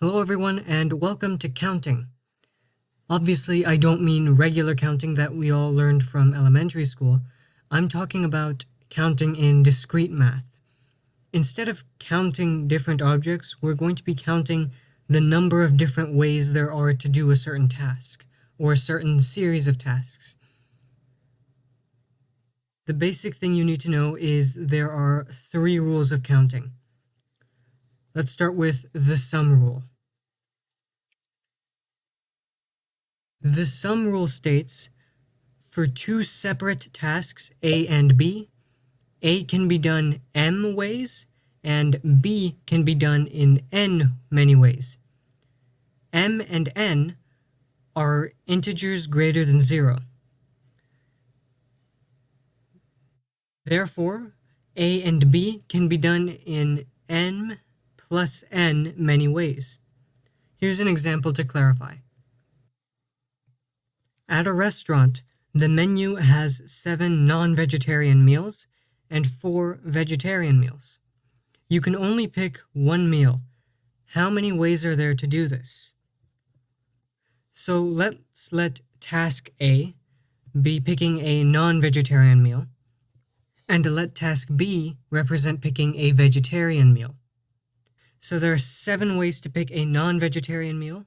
Hello everyone and welcome to counting. Obviously, I don't mean regular counting that we all learned from elementary school. I'm talking about counting in discrete math. Instead of counting different objects, we're going to be counting the number of different ways there are to do a certain task, or a certain series of tasks. The basic thing you need to know is there are 3 rules of counting. Let's start with the sum rule. The sum rule states, for 2 separate tasks A and B, A can be done m ways, and B can be done in n many ways. M and n are integers greater than 0. Therefore, A and B can be done in m plus n many ways. Here's an example to clarify. At a restaurant, the menu has 7 non-vegetarian meals and 4 vegetarian meals. You can only pick one meal. How many ways are there to do this? So let's let task A be picking a non-vegetarian meal, and let task B represent picking a vegetarian meal. So there are 7 ways to pick a non-vegetarian meal,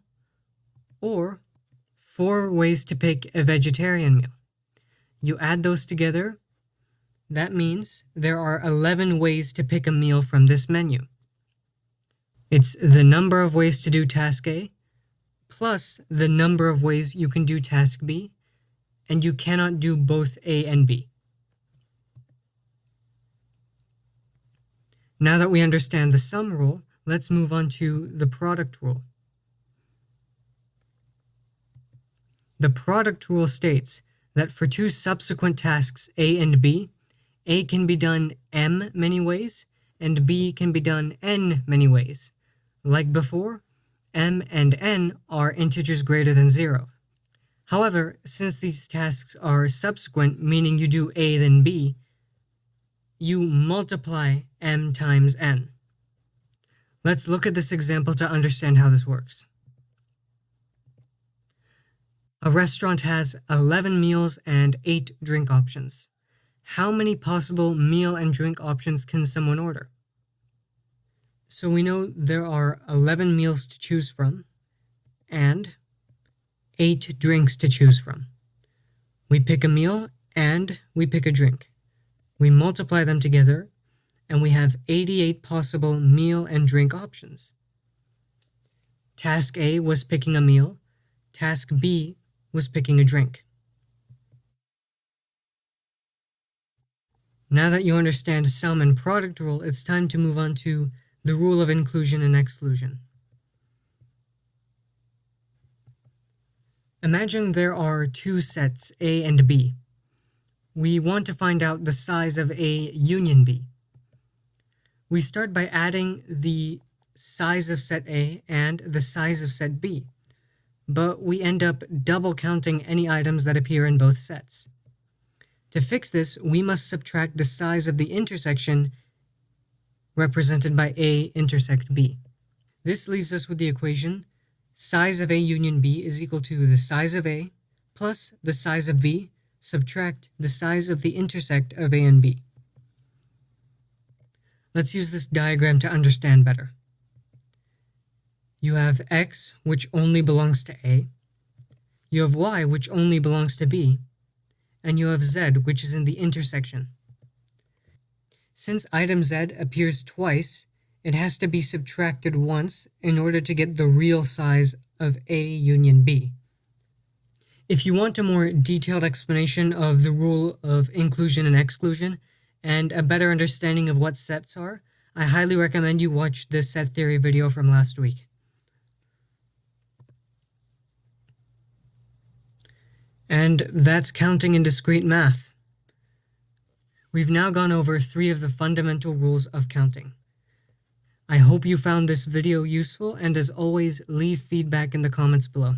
or 4 ways to pick a vegetarian meal. You add those together, that means there are 11 ways to pick a meal from this menu. It's the number of ways to do task A, plus the number of ways you can do task B, and you cannot do both A and B. Now that we understand the sum rule, let's move on to the product rule. The product rule states that for 2 subsequent tasks A and B, A can be done m many ways, and B can be done n many ways. Like before, m and n are integers greater than 0. However, since these tasks are subsequent, meaning you do A then B, you multiply m times n. Let's look at this example to understand how this works. A restaurant has 11 meals and 8 drink options. How many possible meal and drink options can someone order? So we know there are 11 meals to choose from, and 8 drinks to choose from. We pick a meal, and we pick a drink. We multiply them together, and we have 88 possible meal and drink options. Task A was picking a meal. Task B was picking a drink. Now that you understand sum and product rule, it's time to move on to the rule of inclusion and exclusion. Imagine there are 2 sets, A and B. We want to find out the size of A union B. We start by adding the size of set A and the size of set B, but we end up double counting any items that appear in both sets. To fix this, we must subtract the size of the intersection represented by A intersect B. This leaves us with the equation size of A union B is equal to the size of A plus the size of B subtract the size of the intersect of A and B. Let's use this diagram to understand better. You have X, which only belongs to A. You have Y, which only belongs to B. And you have Z, which is in the intersection. Since item Z appears twice, it has to be subtracted once in order to get the real size of A union B. If you want a more detailed explanation of the rule of inclusion and exclusion, and a better understanding of what sets are, I highly recommend you watch this set theory video from last week. And that's counting in discrete math. We've now gone over 3 of the fundamental rules of counting. I hope you found this video useful, and as always, leave feedback in the comments below.